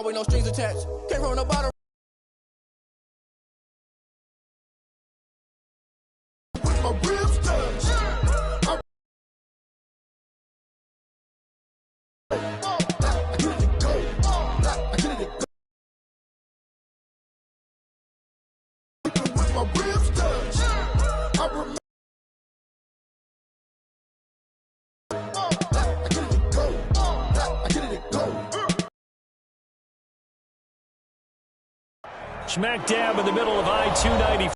With no strings attached. Came from the bottom. My ribs touch. Smack dab in the middle of I-290.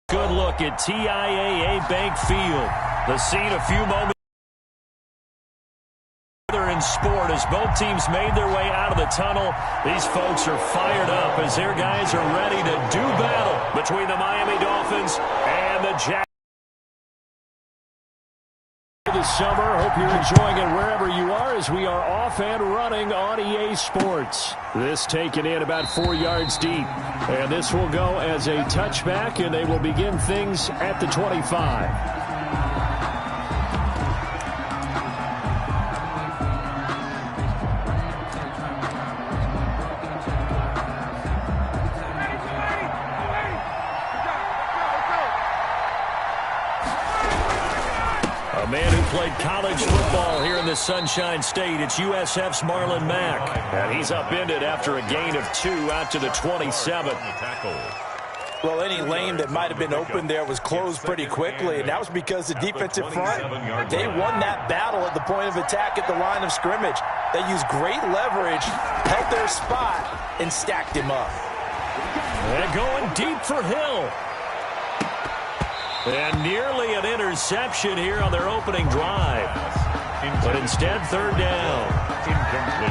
Good look at TIAA Bank Field. The scene a few moments in sport as both teams made their way out of the tunnel. These folks are fired up as their guys are ready to do battle between the Miami Dolphins and the Jaguars. This summer. Hope you're enjoying it wherever you are as we are off and running on EA Sports. This taken in about 4 yards deep. And this will go as a touchback, and they will begin things at the 25. A man who played college football here in the Sunshine State. It's USF's Marlon Mack. And he's upended after a gain of 2 out to the 27. Well, any lane that might have been open there was closed pretty quickly, and that was because the defensive front, they won that battle at the point of attack at the line of scrimmage. They used great leverage, held their spot, and stacked him up. And going deep for Hill. And nearly an interception here on their opening drive. But instead, third down.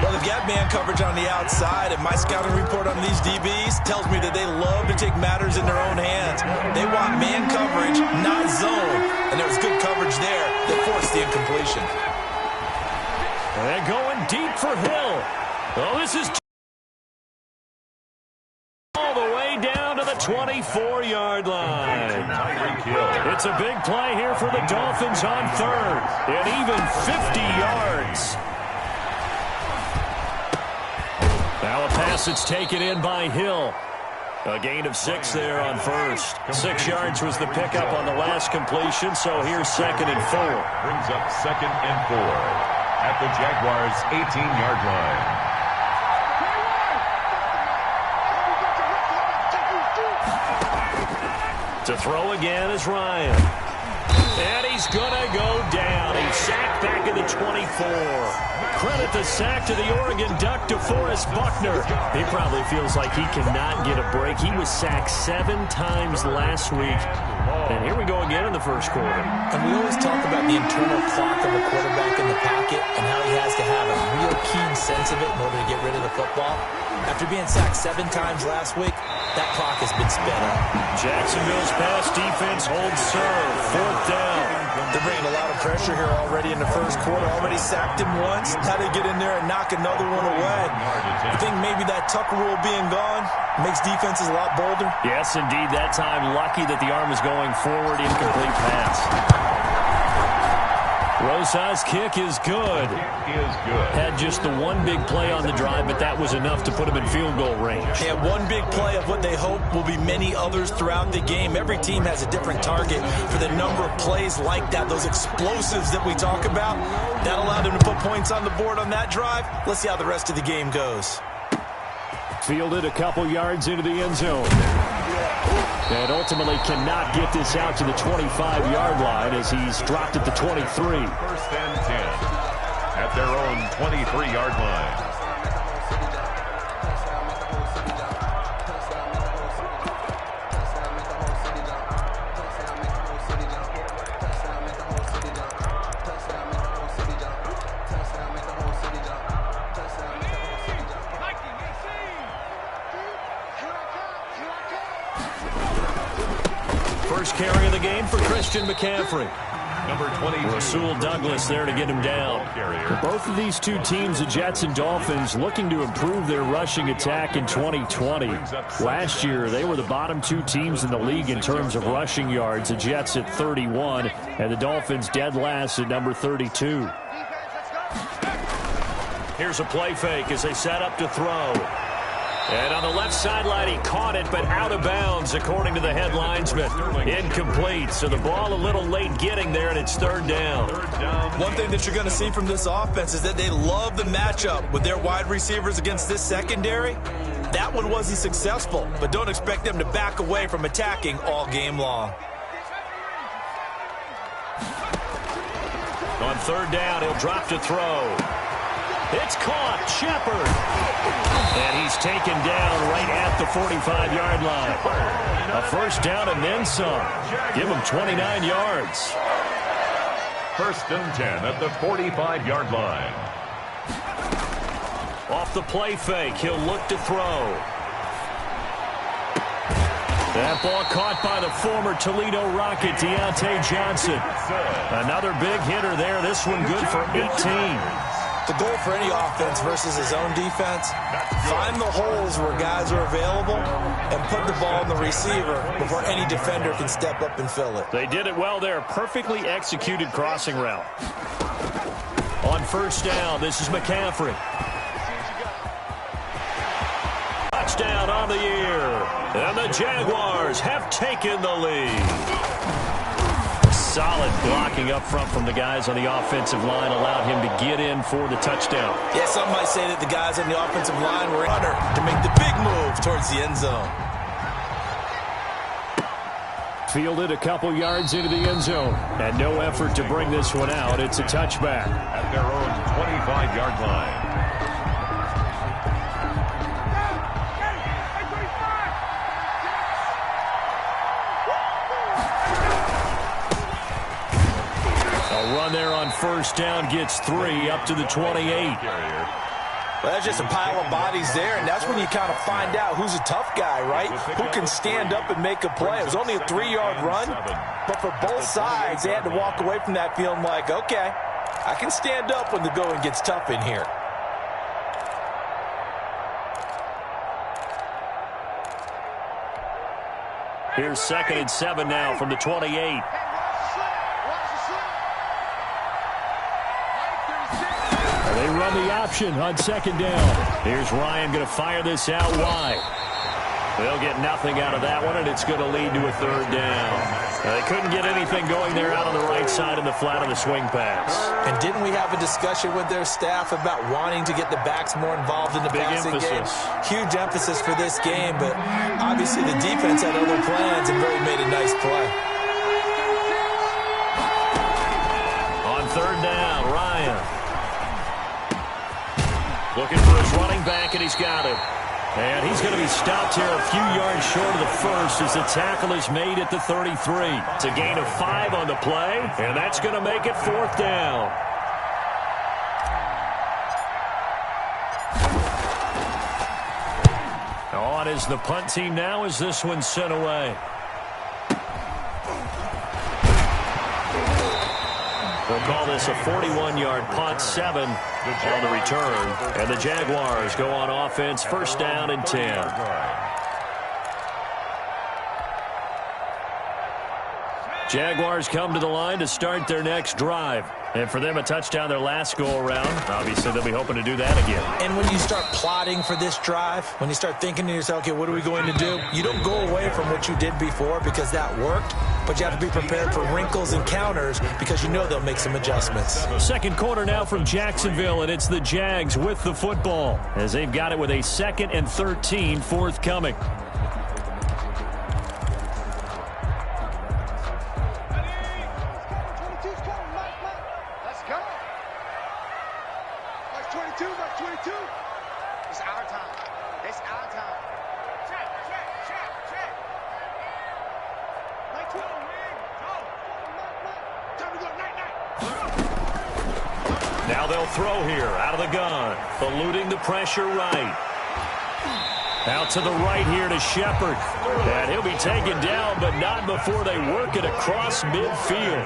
Well, they've got man coverage on the outside, and my scouting report on these DBs tells me that they love to take matters in their own hands. They want man coverage, not zone. And there was good coverage there that forced the incompletion. And going deep for Hill. Oh, this is all the way down to the 24-yard line. It's a big play here for the Dolphins on third. And even 50 yards. Now a pass that's taken in by Hill. A gain of 6 there on first. 6 yards was the pickup on the last completion, so here's 2nd and 4. Brings up 2nd and 4 at the Jaguars' 18-yard line. To throw again is Ryan. And he's going to go down. He's sacked back at the 24. Credit the sack to the Oregon Duck, DeForest Buckner. He probably feels like he cannot get a break. He was sacked 7 times last week. And here we go again in the first quarter. And we always talk about the internal clock of a quarterback in the pocket and how he has to have a real keen sense of it in order to get rid of the football. After being sacked 7 times last week, that clock has been sped up. Jacksonville's pass defense holds serve. 4th down. They're bringing a lot of pressure here already in the first quarter. Already sacked him once. Now they get in there and knock another one away. I think maybe that Tucker rule being gone makes defenses a lot bolder. Yes, indeed. That time, lucky that the arm was going forward. Incomplete pass. Rosa's kick is good. Had just the one big play on the drive, but that was enough to put him in field goal range. Yeah, one big play of what they hope will be many others throughout the game. Every team has a different target for the number of plays like that, those explosives that we talk about. That allowed them to put points on the board on that drive. Let's see how the rest of the game goes. Fielded a couple yards into the end zone. And ultimately cannot get this out to the 25-yard line as he's dropped at the 23. 1st and 10 at their own 23-yard line. First carry of the game for Christian McCaffrey. Number 20, Rasul Douglas there to get him down. Both of these two teams, the Jets and Dolphins, looking to improve their rushing attack in 2020. Last year, they were the bottom 2 teams in the league in terms of rushing yards. The Jets at 31, and the Dolphins dead last at number 32. Here's a play fake as they set up to throw. And on the left sideline, he caught it, but out of bounds, according to the head linesman. Incomplete, so the ball a little late getting there, and it's third down. One thing that you're going to see from this offense is that they love the matchup with their wide receivers against this secondary. That one wasn't successful, but don't expect them to back away from attacking all game long. On third down, he'll drop to throw. It's caught. Shepard. And he's taken down right at the 45-yard line. A first down and then some. Give him 29 yards. First and 10 at the 45-yard line. Off the play fake, he'll look to throw. That ball caught by the former Toledo Rocket, Deontay Johnson. Another big hitter there. This one good for 18. The goal for any offense versus his own defense, find the holes where guys are available and put the ball in the receiver before any defender can step up and fill it. They did it well there. Perfectly executed crossing route. On first down, this is McCaffrey. Touchdown on the year. And the Jaguars have taken the lead. Solid blocking up front from the guys on the offensive line allowed him to get in for the touchdown. Yeah, some might say that the guys on the offensive line were under to make the big move towards the end zone. Fielded a couple yards into the end zone. And no effort to bring this one out. It's a touchback. At their own 25-yard line. Run there on first down gets 3 up to the 28. Well, that's just a pile of bodies there, and that's when you kind of find out who's a tough guy, right? Who can stand up and make a play. It was only a 3-yard run, but for both sides, they had to walk away from that feeling like, okay, I can stand up when the going gets tough in here. Here's 2nd and 7 now from the 28. They run the option on 2nd down. Here's Ryan going to fire this out wide. They'll get nothing out of that one, and it's going to lead to a 3rd down. They couldn't get anything going there out on the right side in the flat of the swing pass. And didn't we have a discussion with their staff about wanting to get the backs more involved in the passing game? Huge emphasis for this game, but obviously the defense had other plans and really made a nice play. On 3rd down, Ryan. Looking for his running back, and he's got it. And he's going to be stopped here a few yards short of the first as the tackle is made at the 33. It's a gain of 5 on the play, and that's going to make it 4th down. On is the punt team now as this one's sent away. We'll call this a 41-yard punt, 7 on the return. And the Jaguars go on offense, first down and 10. Jaguars come to the line to start their next drive. And for them, a touchdown their last go-around. Obviously, they'll be hoping to do that again. And when you start plotting for this drive, when you start thinking to yourself, okay, what are we going to do? You don't go away from what you did before because that worked, but you have to be prepared for wrinkles and counters because you know they'll make some adjustments. Second quarter now from Jacksonville, and it's the Jags with the football as they've got it with a 2nd and 13 forthcoming. Now they'll throw here out of the gun, eluding the pressure right. Out to the right here to Shepard. And he'll be taken down, but not before they work it across midfield.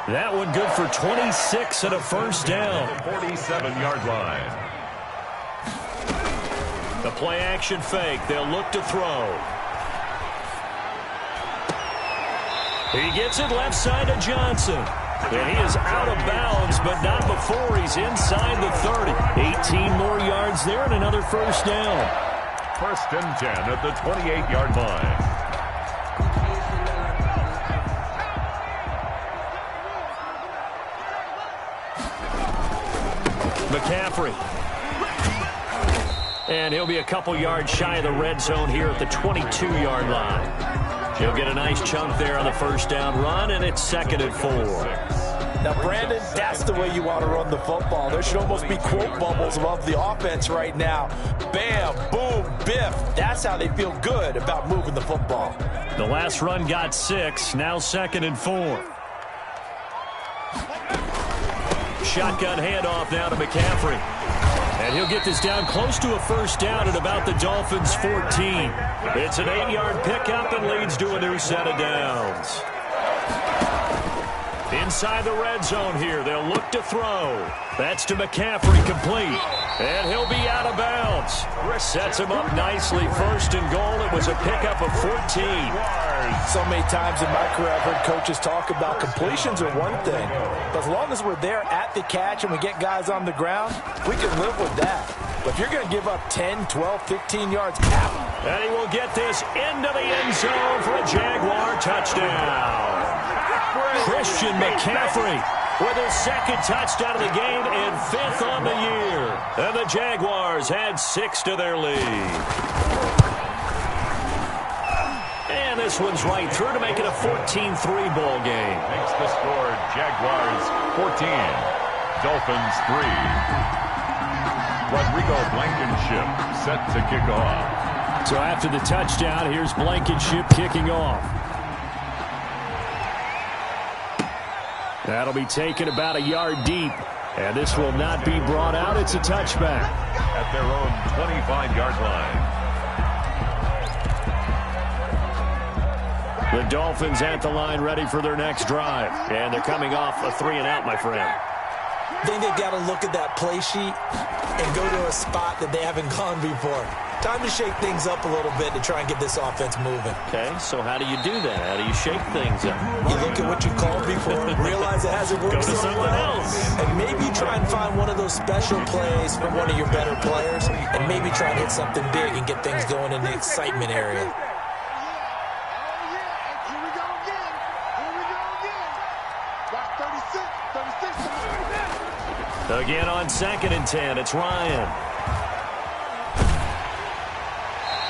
That one good for 26 and a first down. 47-yard line. The play action fake. They'll look to throw. He gets it left side to Johnson. And he is out of bounds, but not before he's inside the 30. 18 more yards there and another first down. First and 10 at the 28-yard line. McCaffrey. And he'll be a couple yards shy of the red zone here at the 22-yard line. He'll get a nice chunk there on the first down run, and it's 2nd and 4. Now, Brandon, that's the way you want to run the football. There should almost be quote bubbles above the offense right now. Bam, boom, biff. That's how they feel good about moving the football. The last run got 6, now 2nd and 4. Shotgun handoff now to McCaffrey. And he'll get this down close to a first down at about the Dolphins' 14. It's an 8-yard pickup and leads to a new set of downs. Inside the red zone here, they'll look to throw. That's to McCaffrey, complete. And he'll be out of bounds. Sets him up nicely. 1st and goal. It was a pickup of 14. So many times in my career, I've heard coaches talk about completions are one thing. But as long as we're there at the catch and we get guys on the ground, we can live with that. But if you're going to give up 10, 12, 15 yards, out. And he will get this into the end zone for a Jaguar touchdown. Christian McCaffrey with his 2nd touchdown of the game and 5th on the year. And the Jaguars add 6 to their lead. And this one's right through to make it a 14-3 ball game. Makes the score Jaguars 14, Dolphins 3. Rodrigo Blankenship set to kick off. So after the touchdown, here's Blankenship kicking off. That'll be taken about a yard deep. And this will not be brought out. It's a touchback. At their own 25-yard line. The Dolphins at the line ready for their next drive. And they're coming off a 3-and-out, my friend. I think they've got to look at that play sheet and go to a spot that they haven't gone before. Time to shake things up a little bit to try and get this offense moving. Okay, so how do you do that? How do you shake things up? You look at what you called before, realize it hasn't worked Go to someone else. and maybe try and find one of those special plays from one of your better players, and maybe try and hit something big and get things going in the excitement area. Again on 2nd and 10, it's Ryan.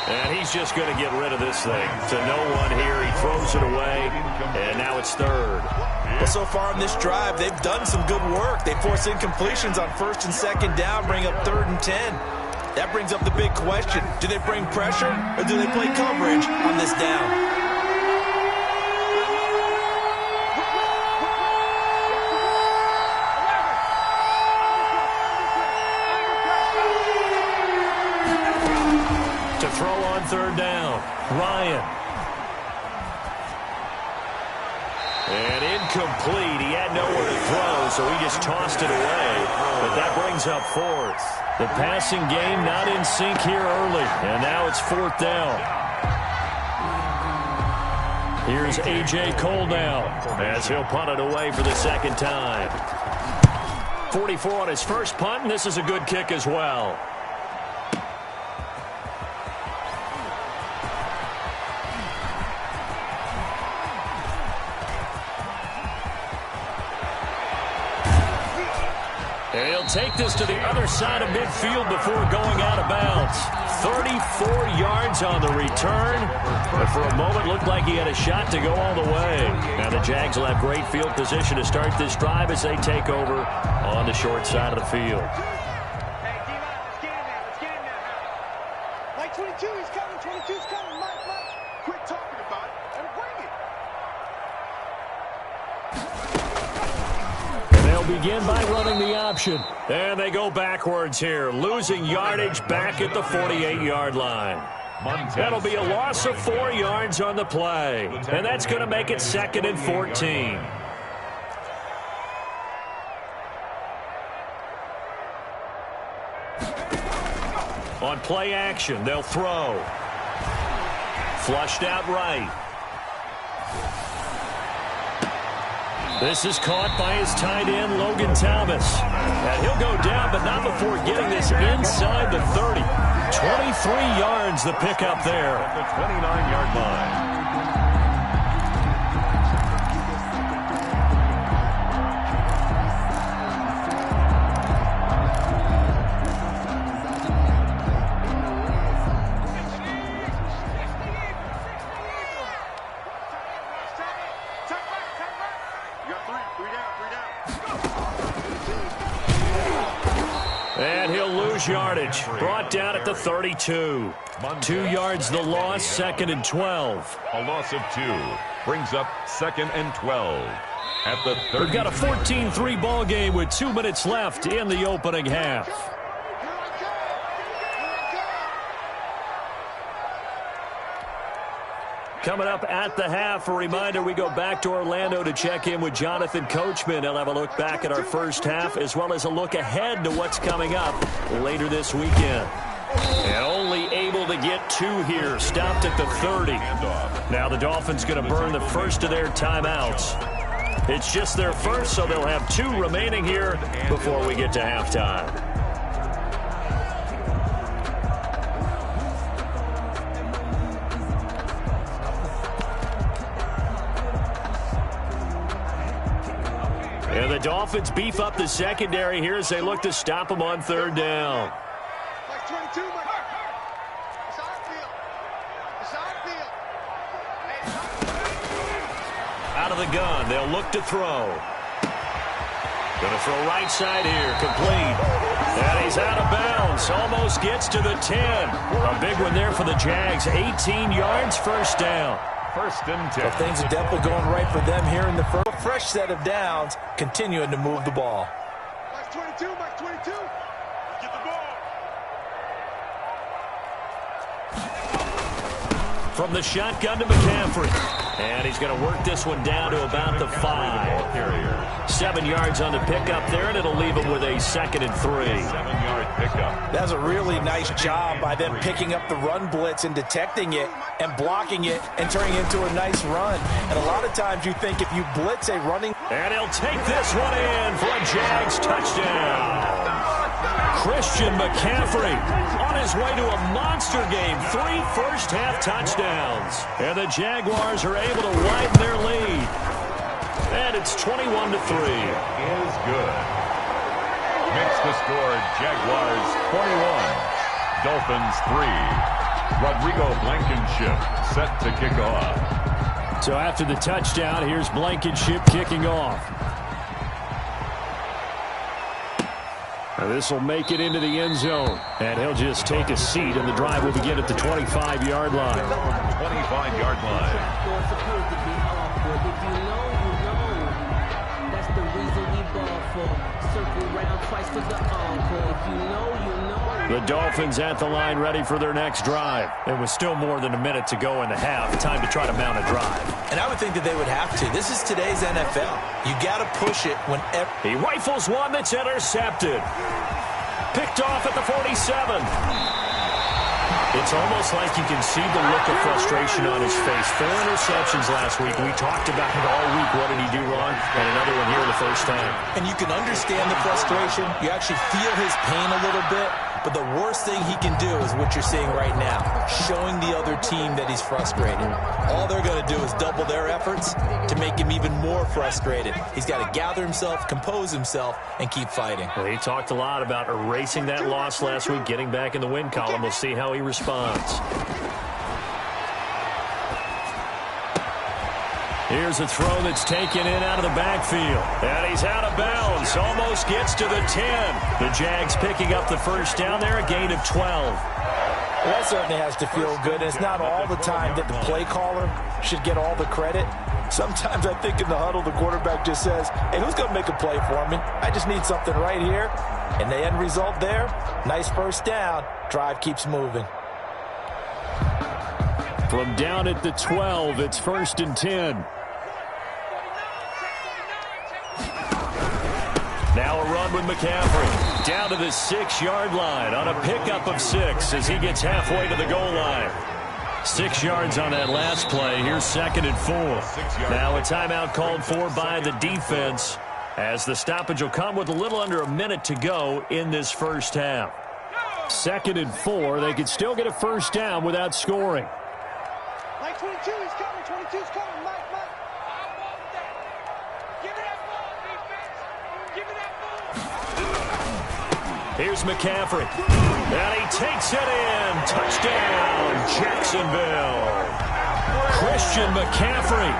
And he's just going to get rid of this thing. To no one here, he throws it away, and now it's 3rd. Well, so far on this drive, they've done some good work. They force incompletions on 1st and 2nd down, bring up 3rd and 10. That brings up the big question. Do they bring pressure, or do they play coverage on this down? Throw on 3rd down. Ryan. And incomplete. He had nowhere to throw, so he just tossed it away. But that brings up 4th. The passing game not in sync here early. And now it's 4th down. Here's A.J. Cole now as he'll punt it away for the 2nd time. 44 on his first punt, and this is a good kick as well. And he'll take this to the other side of midfield before going out of bounds. 34 yards on the return. But for a moment, looked like he had a shot to go all the way. Now the Jags will have great field position to start this drive as they take over on the short side of the field. Hey, D-line, let's get in there. Let's get in there now. Mike 22, he's coming. 22's coming. Mike. Quit talking about it and bring it. They'll begin by running the option. And they go backwards here, losing yardage back at the 48-yard line. That'll be a loss of 4 yards on the play. And that's going to make it 2nd and 14. On play action, they'll throw. Flushed out right. This is caught by his tight end, Logan Thomas. And he'll go down, but not before getting this inside the 30. 23 yards the pickup there. At the 29-yard line. And he'll lose yardage. Brought down at the 32. 2 yards the loss, 2nd and 12. A loss of 2 brings up 2nd and 12 at the 30. We've got a 14-3 ball game with 2 minutes left in the opening half. Coming up at the half, a reminder, we go back to Orlando to check in with Jonathan Coachman. He'll have a look back at our first half as well as a look ahead to what's coming up later this weekend. And only able to get 2 here, stopped at the 30. Now the Dolphins going to burn the first of their timeouts. It's just their first, so they'll have 2 remaining here before we get to halftime. And the Dolphins beef up the secondary here as they look to stop them on 3rd down. Like 22, Mike. It's our field. It's our field. Out of the gun, they'll look to throw. Going to throw right side here, complete. And he's out of bounds, almost gets to the 10. A big one there for the Jags, 18 yards, 1st down. 1st and 10. Well, things are definitely going right for them here in the first. Fresh set of downs, continuing to move the ball. Mike 22, Mike 22. Get the ball. From the shotgun to McCaffrey. And he's going to work this one down to about the 5. 7 yards on the pickup there, and it'll leave him with a 2nd and 3. 7-yard pickup. That's a really nice job by them picking up the run blitz and detecting it and blocking it and turning it into a nice run. And a lot of times you think if you blitz a running... And he'll take this one in for a Jags touchdown. Christian McCaffrey on his way to a monster game. 3 first-half touchdowns. And the Jaguars are able to widen their lead. And it's 21-3. Is good. Makes the score Jaguars 21. Dolphins 3. Rodrigo Blankenship set to kick off. So after the touchdown, here's Blankenship kicking off. Now this will make it into the end zone. And he'll just take a seat, and the drive will begin at the 25-yard line. 25-yard line. That's the reason we ball for. Circle round twice for the encore. If you know, you know. The Dolphins at the line ready for their next drive. It was still more than a minute to go in the half. Time to try to mount a drive. And I would think that they would have to. This is today's NFL. You got to push it whenever. He rifles one that's intercepted. Picked off at the 47. It's almost like you can see the look of frustration on his face. 4 interceptions last week. We talked about it all week. What did he do wrong? And another one here the first time. And you can understand the frustration. You actually feel his pain a little bit. But the worst thing he can do is what you're seeing right now, showing the other team that he's frustrated. All they're going to do is double their efforts to make him even more frustrated. He's got to gather himself, compose himself, and keep fighting. Well, he talked a lot about erasing that loss last week, getting back in the win column. We'll see how he responds. Here's a throw that's taken in out of the backfield. And he's out of bounds. Almost gets to the 10. The Jags picking up the first down there, a gain of 12. Well, that certainly has to feel good. It's not all the time that the play caller should get all the credit. Sometimes I think in the huddle, the quarterback just says, hey, who's going to make a play for me? I just need something right here. And the end result there, nice first down. Drive keeps moving. From down at the 12, it's 1st and 10. Now a run with McCaffrey. Down to the 6-yard line on a pickup of 6 as he gets halfway to the goal line. 6 yards on that last play. Here's 2nd and 4. Now a timeout called for by the defense, as the stoppage will come with a little under a minute to go in this first half. 2nd and 4. They could still get a first down without scoring. Mike 22, he's coming. 22's coming. Mike. Give me that ball, defense. Give me that ball. Here's McCaffrey. And he takes it in. Touchdown, Jacksonville. Christian McCaffrey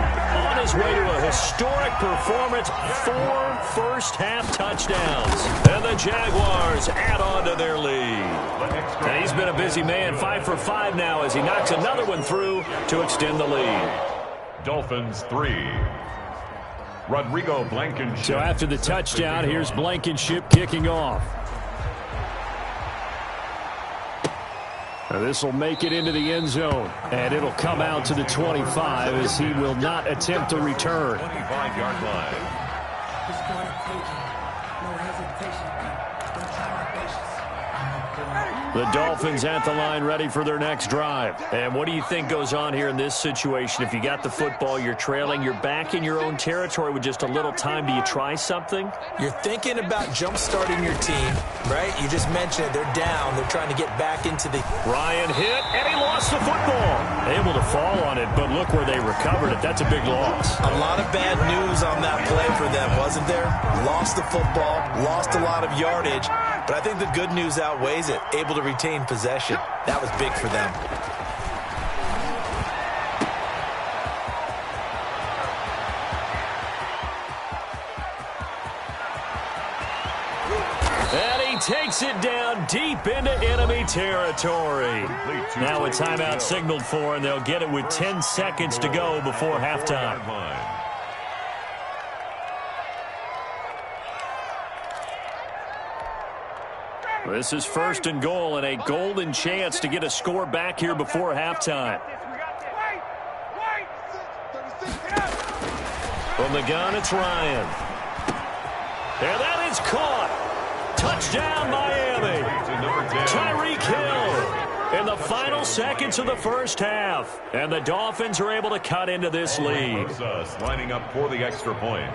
on his way to a historic performance. 4 first-half touchdowns. And the Jaguars add on to their lead. And he's been a busy man. 5 for 5 now as he knocks another one through to extend the lead. Dolphins 3. Rodrigo Blankenship. So after the touchdown, here's Blankenship kicking off. This will make it into the end zone, and it'll come out to the 25 as he will not attempt to return. 25-yard line. The Dolphins at the line ready for their next drive. And what do you think goes on here in this situation? If you got the football, you're trailing, you're back in your own territory with just a little time. Do you try something? You're thinking about jump-starting your team, right? You just mentioned it. They're down. They're trying to get back into the... Ryan hit, and he lost the football. Able to fall on it, but look where they recovered it. That's a big loss. A lot of bad news on that play for them, wasn't there? Lost the football, lost a lot of yardage, but I think the good news outweighs it. Able to retain possession. That was big for them. And he takes it down deep into enemy territory. Now a timeout signaled for, and they'll get it with 10 seconds to go before halftime. This is 1st and goal and a golden chance to get a score back here before halftime. From the gun, it's Ryan. And that is caught. Touchdown, Miami. Tyreek Hill in the final seconds of the first half. And the Dolphins are able to cut into this lead. Lining up for the extra point.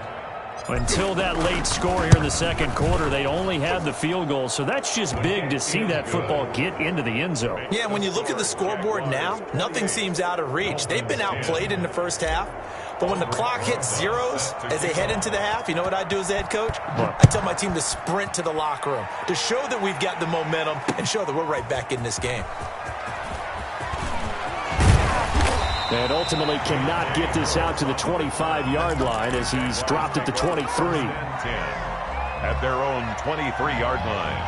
Until that late score here in the second quarter, they only had the field goal, so that's just big to see that football get into the end zone. Yeah, when you look at the scoreboard now, nothing seems out of reach. They've been outplayed in the first half, but when the clock hits zeros as they head into the half, you know what I do as the head coach? What? I tell my team to sprint to the locker room to show that we've got the momentum and show that we're right back in this game. And ultimately cannot get this out to the 25-yard line as he's dropped at the 23. 10 at their own 23-yard line.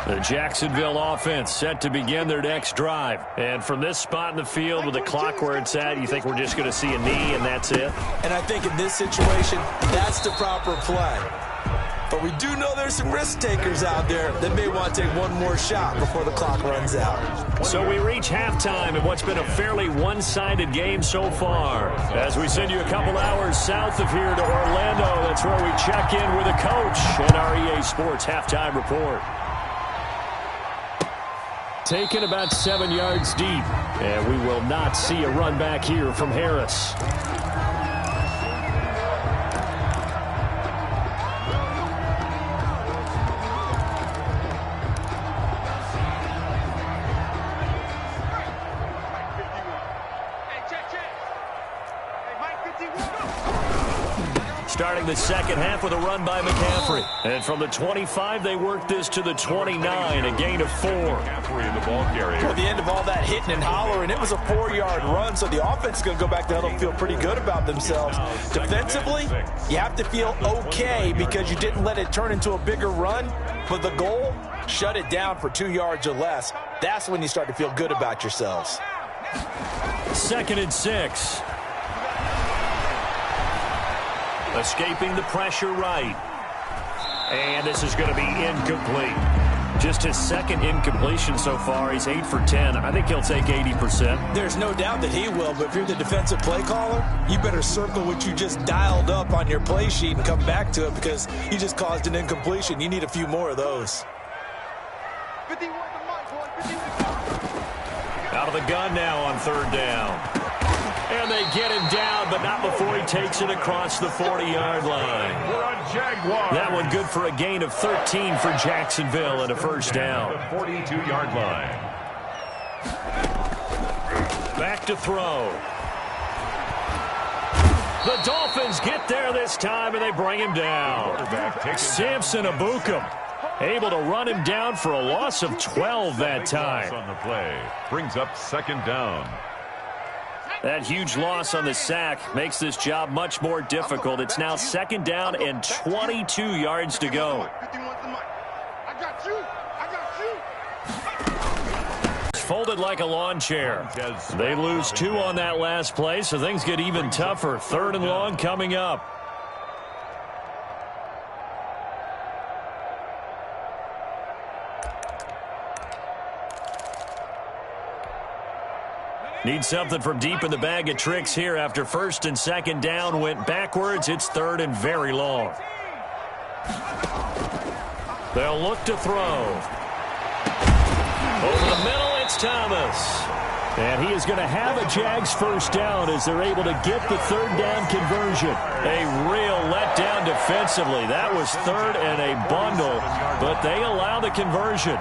The Jacksonville offense set to begin their next drive. And from this spot in the field with the clock where it's at, you think we're just going to see a knee and that's it? And I think in this situation, that's the proper play. But we do know there's some risk takers out there that may want to take one more shot before the clock runs out. So we reach halftime in what's been a fairly one-sided game so far. As we send you a couple hours south of here to Orlando, that's where we check in with the coach and our EA Sports halftime report. Taken about 7 yards deep, and we will not see a run back here from Harris. Starting the second half with a run by McCaffrey. And from the 25, they work this to the 29, a gain of 4. McCaffrey in the ball carrier. At the end of all that hitting and hollering, it was a 4-yard run, so the offense is going to go back to huddle and feel pretty good about themselves. Defensively, you have to feel okay because you didn't let it turn into a bigger run, but the goal, shut it down for 2 yards or less. That's when you start to feel good about yourselves. 2nd and 6. Escaping the pressure right. And this is going to be incomplete. Just his second incompletion so far. He's 8 for 10. I think he'll take 80%. There's no doubt that he will, but if you're the defensive play caller, you better circle what you just dialed up on your play sheet and come back to it because you just caused an incompletion. You need a few more of those. Out of the gun now on third down. And they get him down, but not before he takes it across the 40-yard line. That one good for a gain of 13 for Jacksonville and a first down. The 42-yard line. Back to throw. The Dolphins get there this time, and they bring him down. Samson Ebukam able to run him down for a loss of 12 that time. On the play. Brings up second down. That huge loss on the sack makes this job much more difficult. It's now second down and 22 yards to go. Folded like a lawn chair. They lose 2 on that last play, so things get even tougher. Third and long coming up. Need something from deep in the bag of tricks here after first and second down went backwards. It's third and very long. They'll look to throw. Over the middle, it's Thomas. And he is going to have a Jags first down as they're able to get the third down conversion. A real letdown defensively. That was third and a bundle, but they allow the conversion.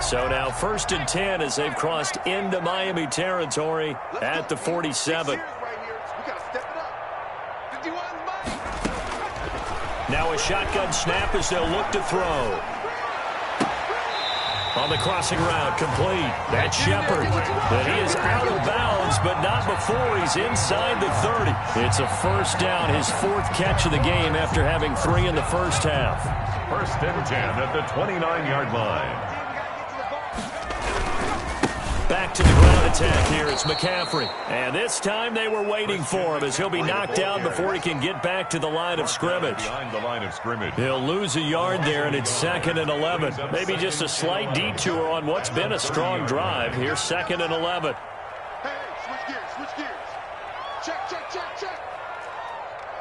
So now first and 10 as they've crossed into Miami territory at the 47. Now a shotgun snap as they'll look to throw. On the crossing route, complete. That's Shepard. But he is out of bounds, but not before he's inside the 30. It's a first down, his 4th catch of the game after having 3 in the first half. First and 10 at the 29-yard line. Back to the ground attack here. It's McCaffrey. And this time they were waiting for him as he'll be knocked down before he can get back to the line of scrimmage. Behind the line of scrimmage. He'll lose a yard there, and it's 2nd and 11. Maybe just a slight detour on what's been a strong drive. Here's 2nd and 11. Hey, switch gears, switch gears. Check, check, check, check.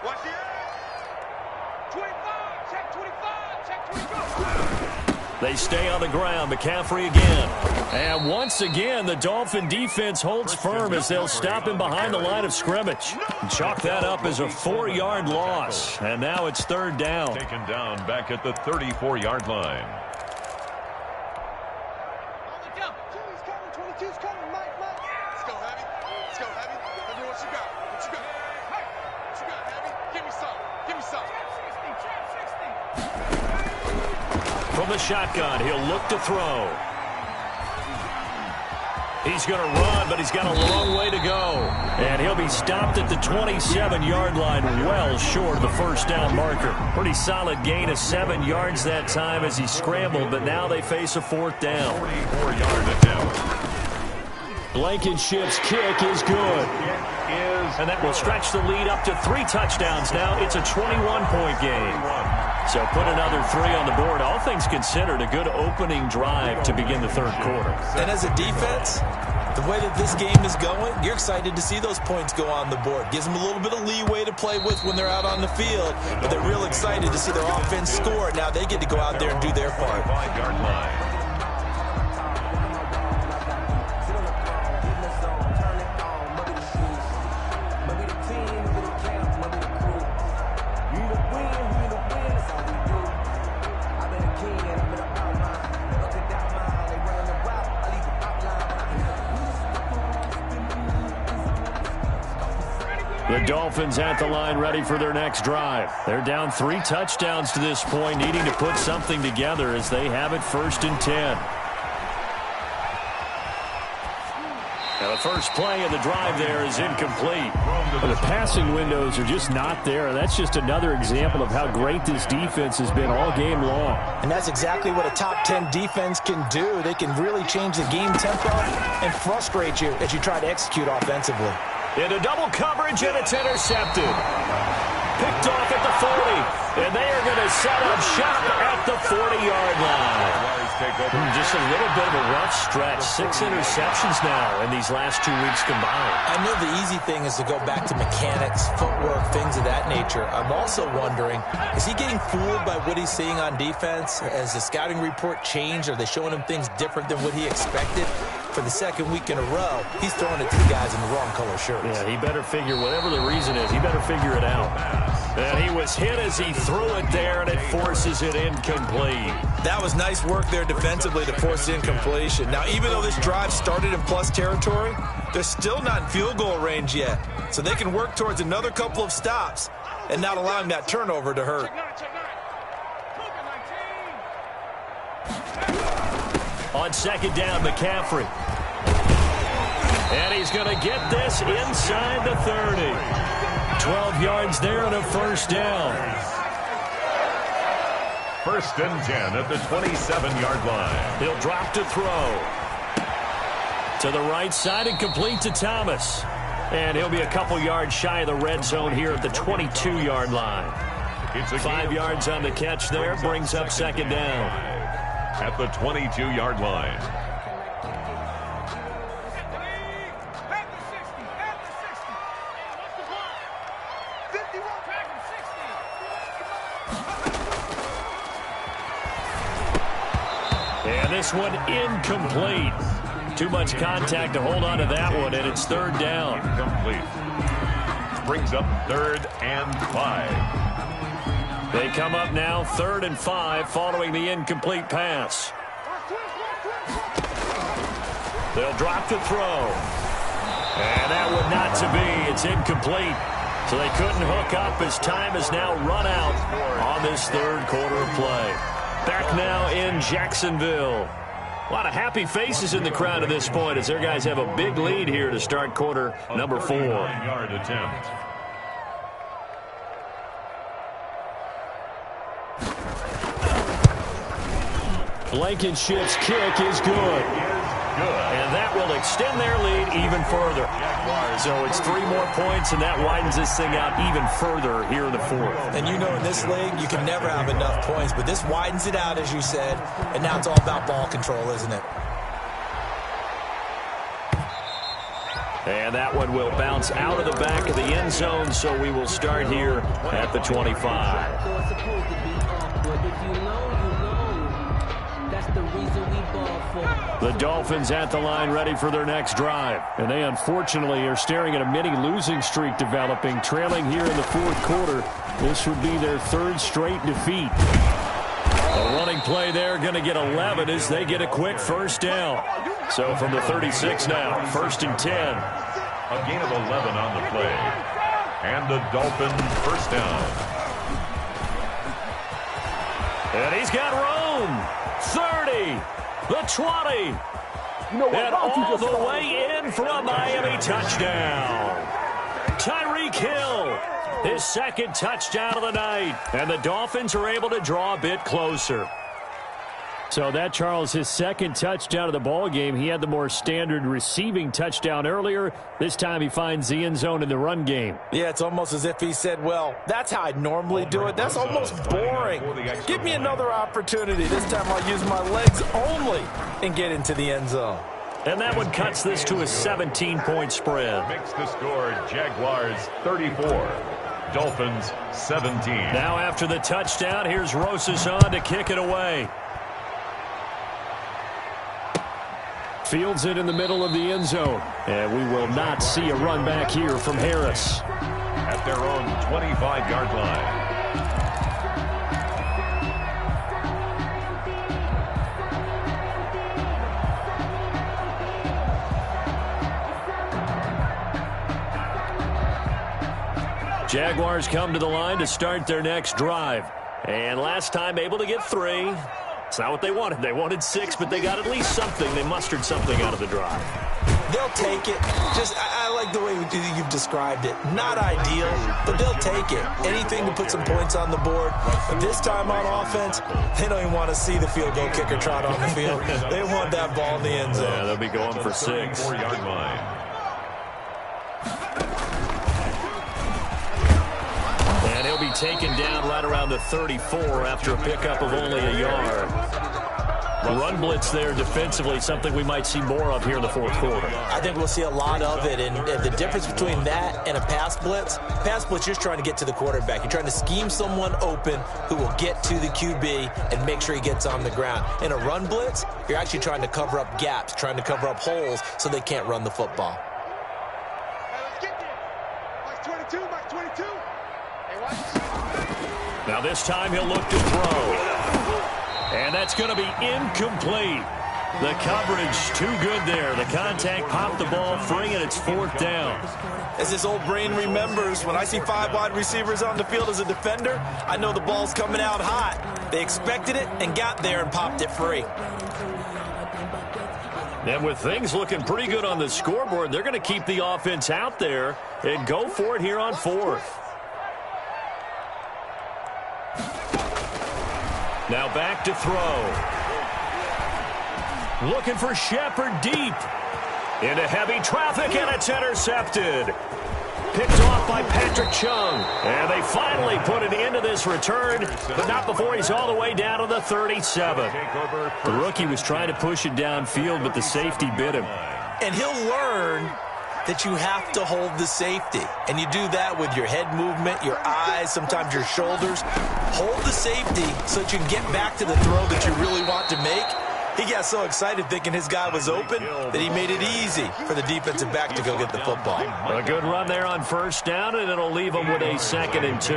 Watch the edge. 25, check 25, check 25. They stay on the ground. McCaffrey again. And once again, the Dolphin defense holds firm as they'll stop him behind the line of scrimmage. Chalk that up as a 4-yard loss. And now it's third down. Taken down back at the 34-yard line. 22's coming, 22's coming. Mike. Let's go, Heavy. Let's go, Heavy. Tell me what you got. What you got? Hey, what you got, Heavy? Give me some. Give me some. From the shotgun, he'll look to throw. He's going to run, but he's got a long way to go. And he'll be stopped at the 27-yard line, well short of the first down marker. Pretty solid gain of 7 yards that time as he scrambled, but now they face a 4th down. 44-yard attempt. Blankenship's kick is good. And that will stretch the lead up to 3 touchdowns now. It's a 21-point game. So put another 3 on the board. All things considered, a good opening drive to begin the third quarter. And as a defense, the way that this game is going, you're excited to see those points go on the board. Gives them a little bit of leeway to play with when they're out on the field. But they're real excited to see their offense score. Now they get to go out there and do their part. 5-yard line. The Dolphins at the line ready for their next drive. They're down 3 touchdowns to this point, needing to put something together as they have it 1st and 10. Now the first play of the drive there is incomplete. The passing windows are just not there. That's just another example of how great this defense has been all game long. And that's exactly what a top 10 defense can do. They can really change the game tempo and frustrate you as you try to execute offensively. Into double coverage, and it's intercepted. Picked off at the 40, and they are going to set up shop at the 40-yard line. Just a little bit of a rough stretch. 6 interceptions now in these last 2 weeks combined. I know the easy thing is to go back to mechanics, footwork, things of that nature. I'm also wondering, is he getting fooled by what he's seeing on defense? Has the scouting report changed? Are they showing him things different than what he expected? For the second week in a row, he's throwing it to the guys in the wrong color shirts. Yeah, he better figure, whatever the reason is, he better figure it out. And he was hit as he threw it there, and it forces it incomplete. That was nice work there defensively to force incompletion. Now, even though this drive started in plus territory, they're still not in field goal range yet. So they can work towards another couple of stops and not allowing that turnover to hurt. On second down, McCaffrey. And he's going to get this inside the 30. 12 yards there and a first down. First and 10 at the 27-yard line. He'll drop to throw. To the right side and complete to Thomas. And he'll be a couple yards shy of the red zone here at the 22-yard line. 5 yards on the catch there, brings up second down. At the 22-yard line. And this one incomplete. Too much contact to hold on to that one, and it's third down. Incomplete. Brings up 3rd and 5. They come up now 3rd and 5 following the incomplete pass. They'll drop to throw. And that one not to be. It's incomplete. So they couldn't hook up as time has now run out on this third quarter of play. Back now in Jacksonville. A lot of happy faces in the crowd at this point as their guys have a big lead here to start quarter number 4. 39-yard attempt. Blankenship's kick is good. And that will extend their lead even further. So it's 3 more points, and that widens this thing out even further here in the 4th. And you know in this league, you can never have enough points, but this widens it out, as you said, and now it's all about ball control, isn't it? And that one will bounce out of the back of the end zone, so we will start here at the 25. So it's supposed to be awkward. If you know, you know. That's the reason we ball for. The Dolphins at the line ready for their next drive. And they unfortunately are staring at a mini losing streak developing, trailing here in the 4th quarter. This would be their 3rd straight defeat. The running play there going to get 11 as they get a quick first down. So from the 36 now, 1st and 10. A gain of 11 on the play. And the Dolphins first down. And he's got room. 30. The 20. And all the way in for a Miami touchdown. Tyreek Hill, his 2nd touchdown of the night. And the Dolphins are able to draw a bit closer. So that, Charles, his 2nd touchdown of the ball game. He had the more standard receiving touchdown earlier. This time he finds the end zone in the run game. Yeah, it's almost as if he said, well, that's how I'd normally do it. That's almost boring. Give me another opportunity. This time I'll use my legs only and get into the end zone. And that one cuts this to a 17-point spread. Makes the score Jaguars 34. Dolphins 17. Now after the touchdown, here's Rosas on to kick it away. Fields it in the middle of the end zone. And we will not see a run back here from Harris. At their own 25-yard line. Jaguars come to the line to start their next drive. And last time able to get 3. It's not what they wanted. They wanted 6, but they got at least something. They mustered something out of the drive. They'll take it. I like the way you've described it. Not ideal, but they'll take it. Anything to put some points on the board. But this time on offense, they don't even want to see the field goal kicker trot on the field. They want that ball in the end zone. Yeah, they'll be going for 6. 4-yard line. taken down right around the 34 after a pickup of only a yard. The run blitz there defensively, something we might see more of here in the fourth quarter. I think we'll see a lot of it, and the difference between that and a pass blitz, you're just trying to get to the quarterback. You're trying to scheme someone open who will get to the QB and make sure he gets on the ground. In a run blitz, you're actually trying to cover up gaps, trying to cover up holes so they can't run the football. Hey, let's get there. Box 22, box 22. Hey, watch. Now this time he'll look to throw. And that's going to be incomplete. The coverage too good there. The contact popped the ball free, and it's fourth down. As this old brain remembers, when I see 5 wide receivers on the field as a defender, I know the ball's coming out hot. They expected it and got there and popped it free. And with things looking pretty good on the scoreboard, they're going to keep the offense out there and go for it here on fourth. Now back to throw. Looking for Shepard deep. Into heavy traffic, and it's intercepted. Picked off by Patrick Chung. And they finally put an end to this return, but not before he's all the way down to the 37. The rookie was trying to push it downfield, but the safety bit him. And he'll learn that you have to hold the safety. And you do that with your head movement, your eyes, sometimes your shoulders. Hold the safety so that you can get back to the throw that you really want to make. He got so excited thinking his guy was open that he made it easy for the defensive back to go get the football. A good run there on first down, and it'll leave him with a 2nd and 2.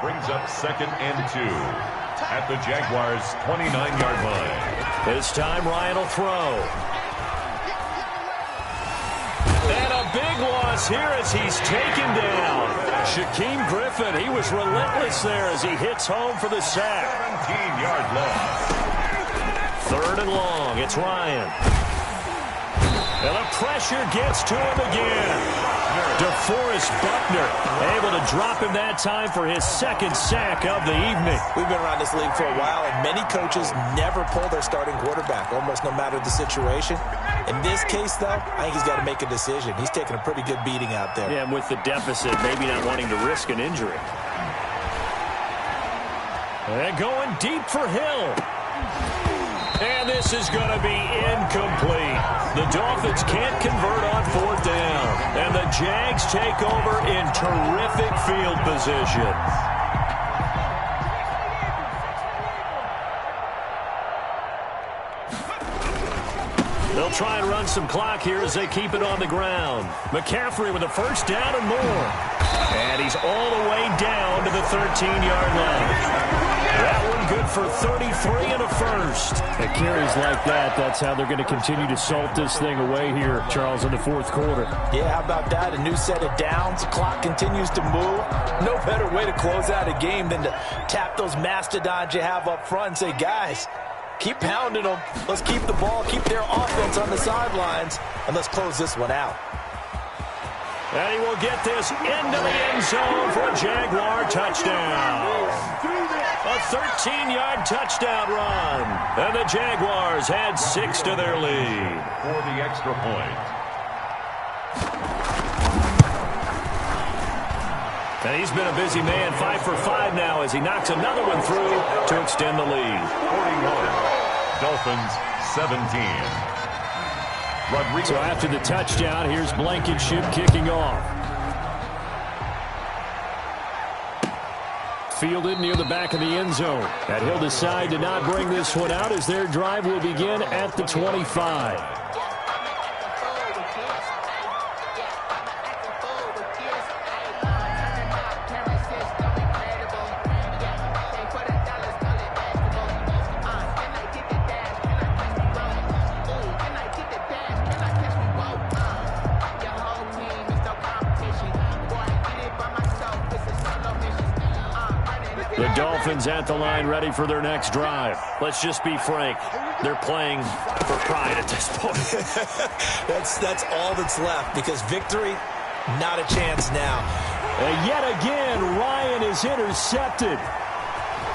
Brings up 2nd and 2 at the Jaguars' 29-yard line. This time Ryan will throw. And a big loss here as he's taken down. Shaquem Griffin, he was relentless there as he hits home for the sack. 17-yard loss. 3rd and long. It's Ryan. And the pressure gets to him again. DeForest Buckner able to drop him that time for his 2nd sack of the evening. We've been around this league for a while, and many coaches never pull their starting quarterback, almost no matter the situation. In this case, though, I think he's got to make a decision. He's taking a pretty good beating out there. Yeah, and with the deficit, maybe not wanting to risk an injury. And going deep for Hill. And this is going to be incomplete. The Dolphins can't convert on 4th down. And the Jags take over in terrific field position. They'll try and run some clock here as they keep it on the ground. McCaffrey with a 1st down and more. And he's all the way down to the 13-yard line. That one good for 33 and a 1st. At carries like that, that's how they're going to continue to salt this thing away here, Charles, in the fourth quarter. Yeah, how about that? A new set of downs. The clock continues to move. No better way to close out a game than to tap those mastodons you have up front and say, guys, keep pounding them. Let's keep the ball, keep their offense on the sidelines, and let's close this one out. And he will get this into the end zone for a Jaguar touchdown. A 13-yard touchdown run. And the Jaguars add 6 to their lead. For the extra point. And he's been a busy man, 5 for 5 now as he knocks another one through to extend the lead. 41. Dolphins 17. Rodrigo. So after the touchdown, here's Blankenship kicking off. Fielded near the back of the end zone. And he'll decide to not bring this one out as their drive will begin at the 25. The Dolphins at the line ready for their next drive. Let's just be frank. They're playing for pride at this point. That's all that's left because victory, not a chance now. And yet again, Ryan is intercepted.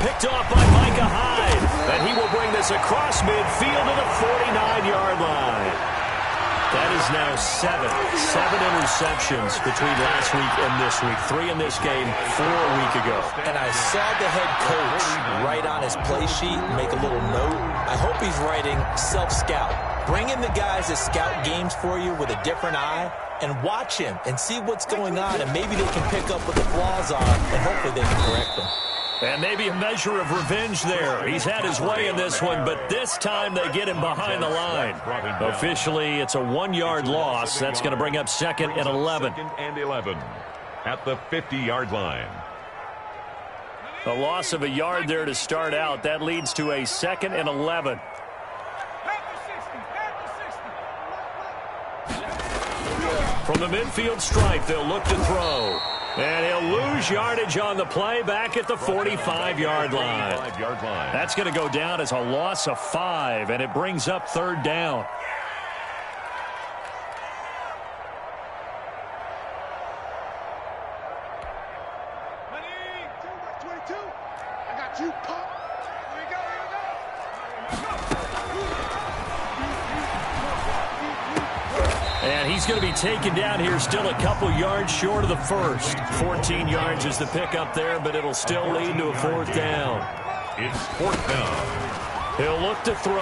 Picked off by Micah Hyde. And he will bring this across midfield to the 49-yard line. That is is now 7 interceptions between last week and this week. 3 in this game, 4 a week ago. And I saw the head coach write on his play sheet, make a little note. I hope he's writing self-scout. Bring in the guys that scout games for you with a different eye and watch him and see what's going on, and maybe they can pick up what the flaws are, and hopefully they can correct them. And maybe a measure of revenge there. He's had his way in this one, but this time they get him behind the line. Officially, it's a 1-yard loss. That's going to bring up 2nd and 11. 2nd and 11 at the 50-yard line. A loss of a yard there to start out. That leads to a 2nd and 11. From the midfield stripe, they'll look to throw. And he'll lose yardage on the play back at the 45-yard line. That's going to go down as a loss of 5, and it brings up 3rd down. I got you, pop. Here we go, And he's going to be taken down here, still a couple yards short of the first. 14 yards is the pickup there, but it'll still lead to a 4th down. It's 4th down. He'll look to throw.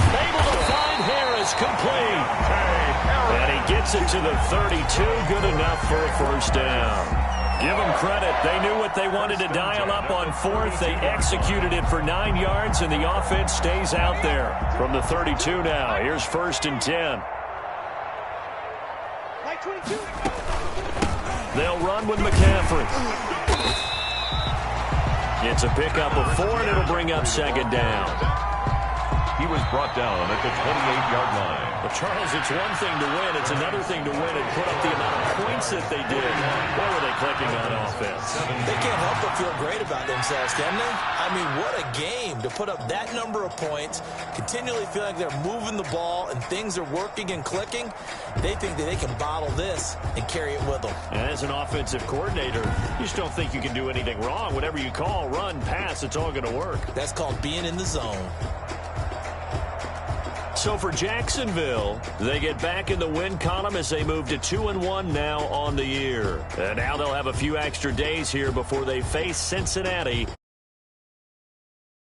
Able to find Harris, complete. And he gets it to the 32, good enough for a 1st down. Give them credit. They knew what they wanted to dial up on 4th. They executed it for 9 yards, and the offense stays out there. From the 32 now, here's 1st and 10. They'll run with McCaffrey. It's a pickup of 4, and it'll bring up 2nd down. He was brought down at the 28-yard line. But, Charles, it's one thing to win. It's another thing to win and put up the amount of points that they did. What were they clicking on offense? They can't help but feel great about themselves, can they? I mean, what a game to put up that number of points, continually feel like they're moving the ball and things are working and clicking. They think that they can bottle this and carry it with them. And as an offensive coordinator, you just don't think you can do anything wrong. Whatever you call, run, pass, it's all going to work. That's called being in the zone. So for Jacksonville, they get back in the win column as they move to 2-1 now on the year. And now they'll have a few extra days here before they face Cincinnati.